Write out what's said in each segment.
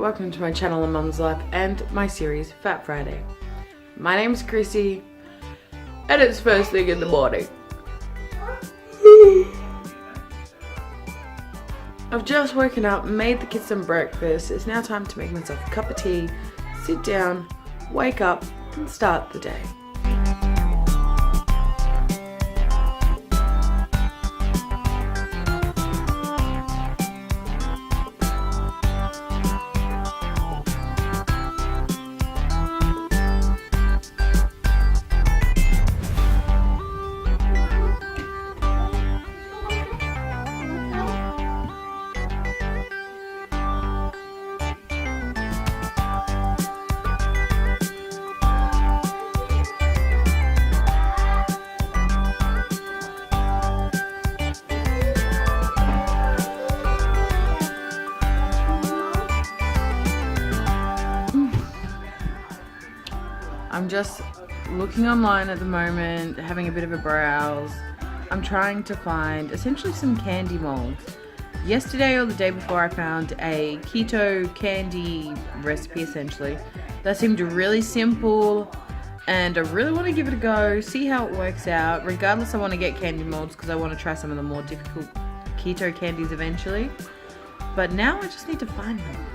welcome to my channel on Mum's Life and my series Fat Friday. My name's Chrissy and it's first thing in the morning. I've just woken up, made the kids some breakfast. It's now time to make myself a cup of tea, sit down, wake up and start the day. I'm just looking online at the moment, having a bit of a browse. I'm trying to find essentially some candy molds. Yesterday or the day before I found a keto candy recipe essentially. That seemed really simple and I really want to give it a go, see how it works out. Regardless, I want to get candy molds because I want to try some of the more difficult keto candies eventually. But now I just need to find them.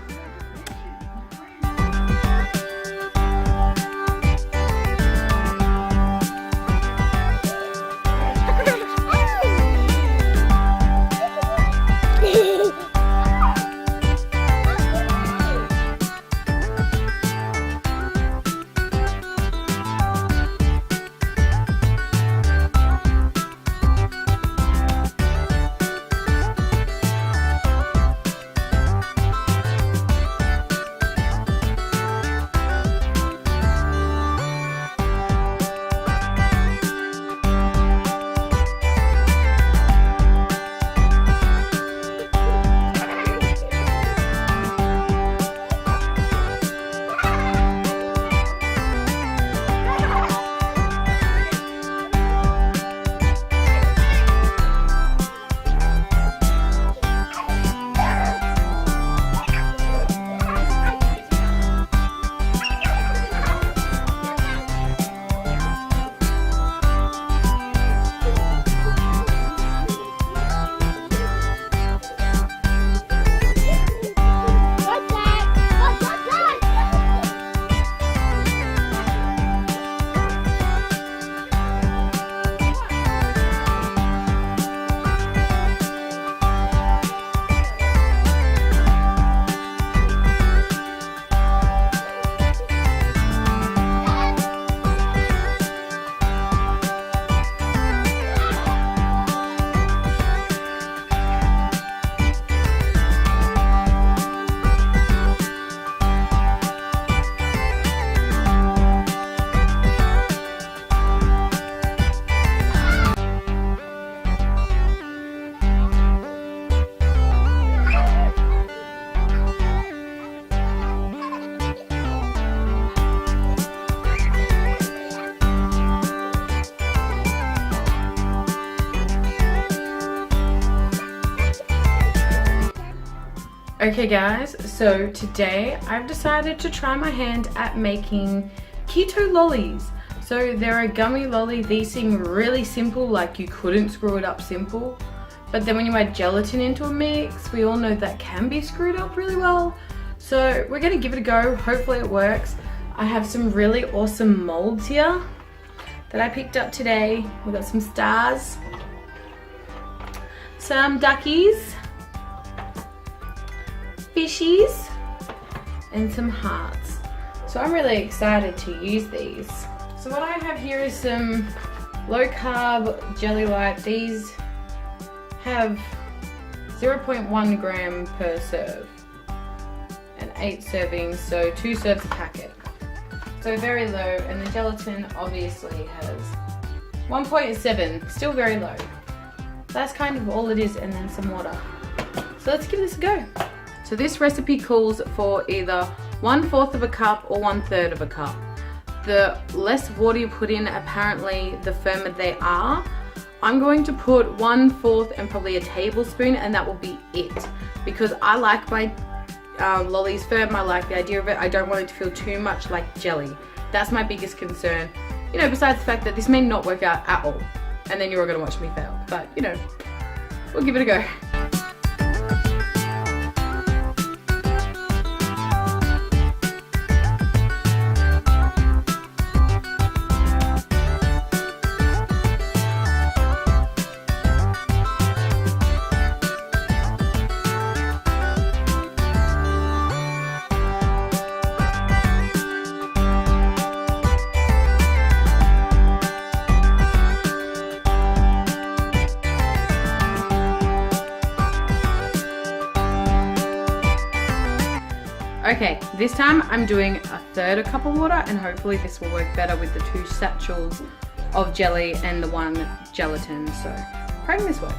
Okay guys, so today I've decided to try my hand at making keto lollies. So they're a gummy lolly. These seem really simple, like you couldn't screw it up simple. But then when you add gelatin into a mix, we all know that can be screwed up really well. So we're gonna give it a go, hopefully it works. I have some really awesome molds here that I picked up today. We've got some stars, some duckies, fishies and some hearts. So I'm really excited to use these. So what I have here is some low carb jelly light. These have 0.1 gram per serve and 8 servings, so 2 serves a packet. So very low, and the gelatin obviously has 1.7, still very low. That's kind of all it is, and then some water. So let's give this a go. So this recipe calls for either 1/4 of a cup or 1/3 of a cup. The less water you put in, apparently the firmer they are. I'm going to put 1/4 and probably a tablespoon, and that will be it. Because I like my lollies firm. I like the idea of it. I don't want it to feel too much like jelly. That's my biggest concern. You know, besides the fact that this may not work out at all. And then you're all gonna watch me fail. But, you know, we'll give it a go. Okay, this time I'm doing a third a cup of water, and hopefully this will work better with the 2 satchels of jelly and the 1 gelatin. So, praying this way.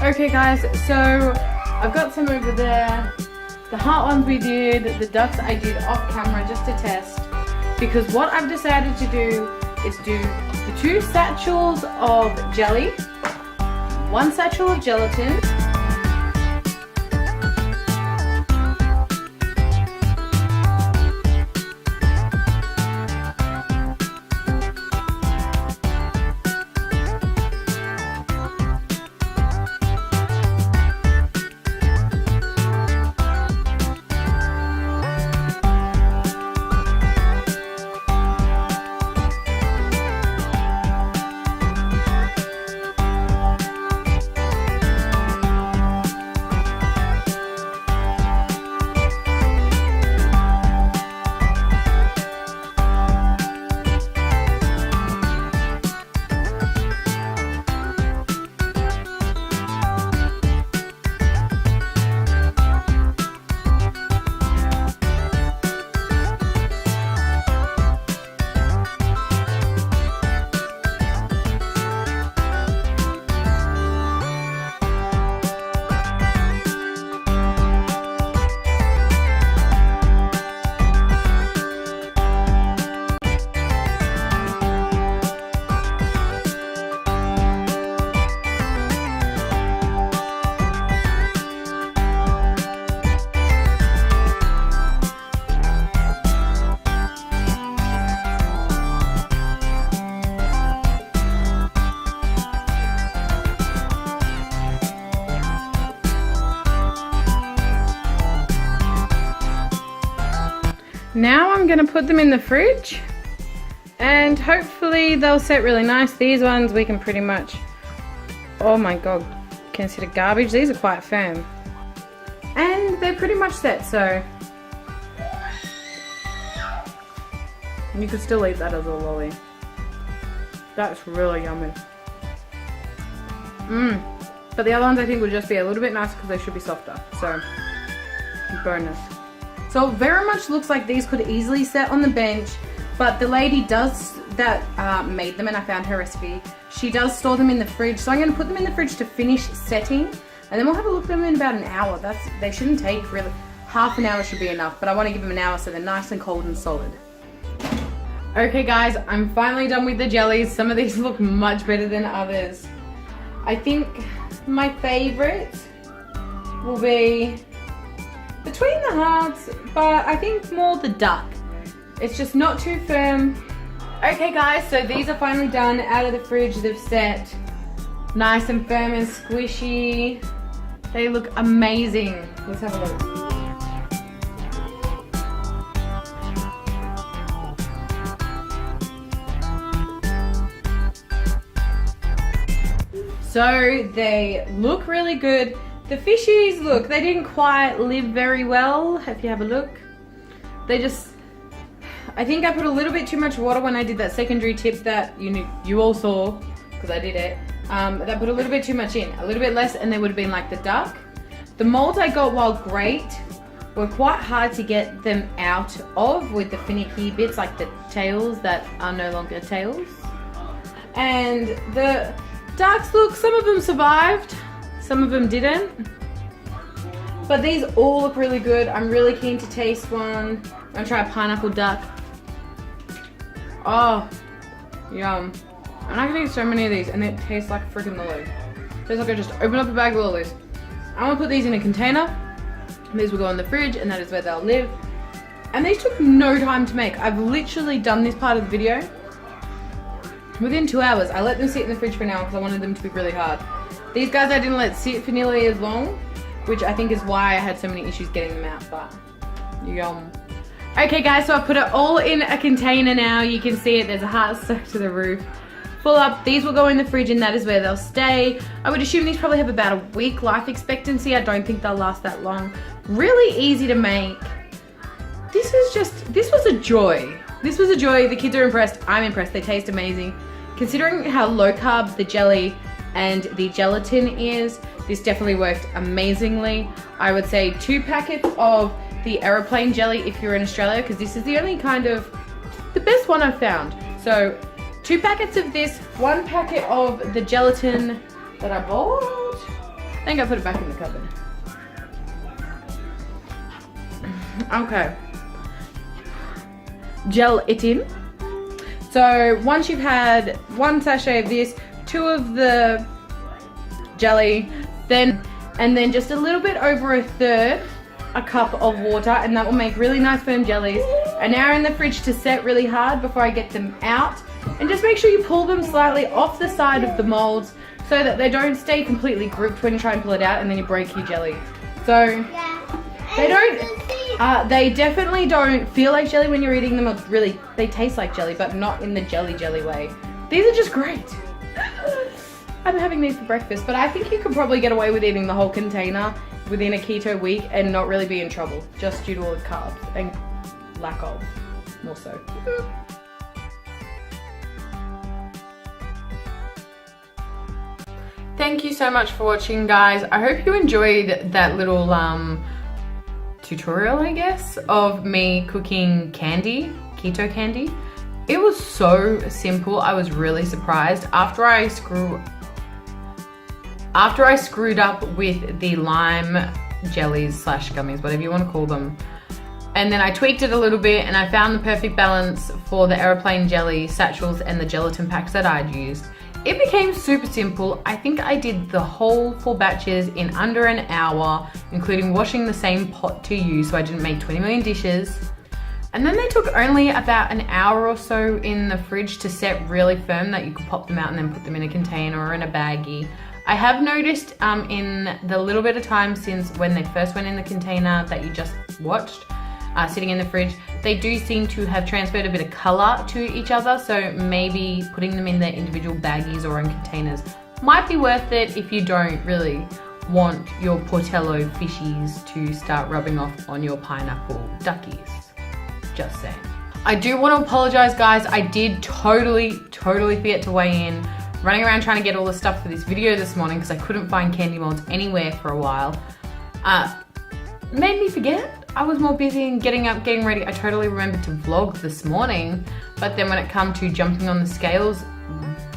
Okay guys, so I've got some over there. The heart ones we did, the ducks I did off camera just to test. Because what I've decided to do is do the 2 satchels of jelly, 1 satchel of gelatin, Now I'm gonna put them in the fridge and hopefully they'll set really nice. These ones we can pretty much, oh my god, consider garbage. These are quite firm. And they're pretty much set, so you could still eat that as a lolly. That's really yummy. But the other ones I think will just be a little bit nicer because they should be softer. So bonus. So it very much looks like these could easily set on the bench, but the lady that made them, and I found her recipe, she does store them in the fridge. So I'm going to put them in the fridge to finish setting, and then we'll have a look at them in about an hour. They shouldn't take really, half an hour should be enough, but I want to give them an hour so they're nice and cold and solid. Okay guys, I'm finally done with the jellies. Some of these look much better than others. I think my favorite will be between the hearts, but I think more the duck. It's just not too firm. Okay guys, so these are finally done out of the fridge. They've set nice and firm and squishy. They look amazing. Let's have a look. So they look really good. The fishies, look, they didn't quite live very well, if you have a look. They just, I think I put a little bit too much water when I did that secondary tip that you all saw, because I did it. That put a little bit too much in, a little bit less, and they would have been like the duck. The molds I got, while great, were quite hard to get them out of with the finicky bits, like the tails that are no longer tails. And the ducks, look, some of them survived, some of them didn't. But these all look really good. I'm really keen to taste one. I'm gonna try a pineapple duck. Oh, yum. I'm not gonna eat so many of these, and it tastes like freaking lolly. Tastes like I just opened up a bag of lollies. I'm gonna put these in a container. These will go in the fridge, and that is where they'll live. And these took no time to make. I've literally done this part of the video within 2 hours. I let them sit in the fridge for an hour because I wanted them to be really hard. These guys I didn't let sit for nearly as long, which I think is why I had so many issues getting them out, but yum. Okay guys, so I put it all in a container now. You can see it, there's a heart stuck to the roof. Full up, these will go in the fridge and that is where they'll stay. I would assume these probably have about a week life expectancy. I don't think they'll last that long. Really easy to make. This was a joy. This was a joy. The kids are impressed, I'm impressed. They taste amazing. Considering how low carb the jelly and the gelatin is, this definitely worked amazingly. I would say 2 packets of the aeroplane jelly if you're in Australia, because this is the only kind of, the best one I've found. So 2 packets of this, 1 packet of the gelatin that I bought. I think I put it back in the cupboard. Okay. Gelatin. So once you've had 1 sachet of this, 2 of the jelly, and then just a little bit over 1/3 a cup of water, and that will make really nice firm jellies. An hour in the fridge to set really hard before I get them out. And just make sure you pull them slightly off the side of the molds so that they don't stay completely grouped when you try and pull it out and then you break your jelly. So they definitely don't feel like jelly when you're eating them. Really, they taste like jelly, but not in the jelly way. These are just great. I'm having these for breakfast, but I think you could probably get away with eating the whole container within a keto week and not really be in trouble, just due to all the carbs and lack of, more so. Thank you so much for watching, guys. I hope you enjoyed that little tutorial, I guess, of me cooking candy, keto candy. It was so simple. I was really surprised. After I screwed up with the lime jellies / gummies, whatever you want to call them, and then I tweaked it a little bit and I found the perfect balance for the aeroplane jelly satchels and the gelatin packs that I'd used. It became super simple. I think I did the whole 4 batches in under an hour, including washing the same pot to use so I didn't make 20 million dishes. And then they took only about an hour or so in the fridge to set really firm that you could pop them out and then put them in a container or in a baggie. I have noticed in the little bit of time since when they first went in the container that you just watched, sitting in the fridge, they do seem to have transferred a bit of color to each other, so maybe putting them in their individual baggies or in containers might be worth it if you don't really want your Portello fishies to start rubbing off on your pineapple duckies. Just saying. I do want to apologize, guys. I did totally forget to weigh in. Running around trying to get all the stuff for this video this morning because I couldn't find candy molds anywhere for a while. made me forget. I was more busy in getting up, getting ready. I totally remembered to vlog this morning, but then when it come to jumping on the scales,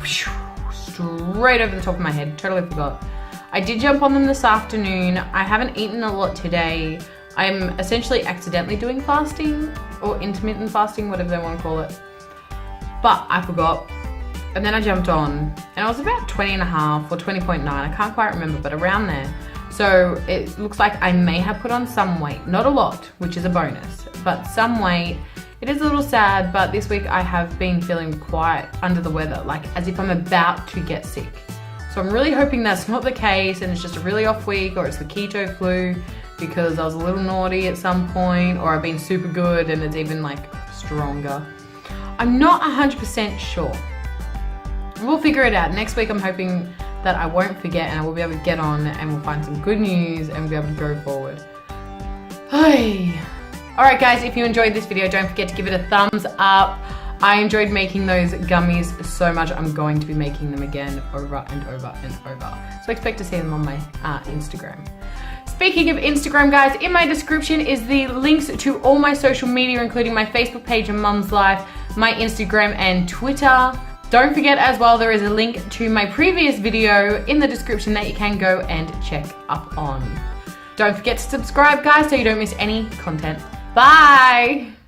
straight over the top of my head, totally forgot. I did jump on them this afternoon. I haven't eaten a lot today. I'm essentially accidentally doing fasting or intermittent fasting, whatever they want to call it. But I forgot. And then I jumped on and I was about 20.5 or 20.9. I can't quite remember, but around there. So it looks like I may have put on some weight. Not a lot, which is a bonus, but some weight. It is a little sad, but this week I have been feeling quite under the weather, like as if I'm about to get sick. So I'm really hoping that's not the case and it's just a really off week, or it's the keto flu because I was a little naughty at some point, or I've been super good and it's even like stronger. I'm not 100% sure. We'll figure it out. Next week I'm hoping that I won't forget and I will be able to get on and we'll find some good news and we'll be able to go forward. Hey. Alright guys, if you enjoyed this video, don't forget to give it a thumbs up. I enjoyed making those gummies so much. I'm going to be making them again over and over and over. So expect to see them on my Instagram. Speaking of Instagram, guys, in my description is the links to all my social media, including my Facebook page and Mum's Life, my Instagram and Twitter. Don't forget as well, there is a link to my previous video in the description that you can go and check up on. Don't forget to subscribe, guys, so you don't miss any content. Bye!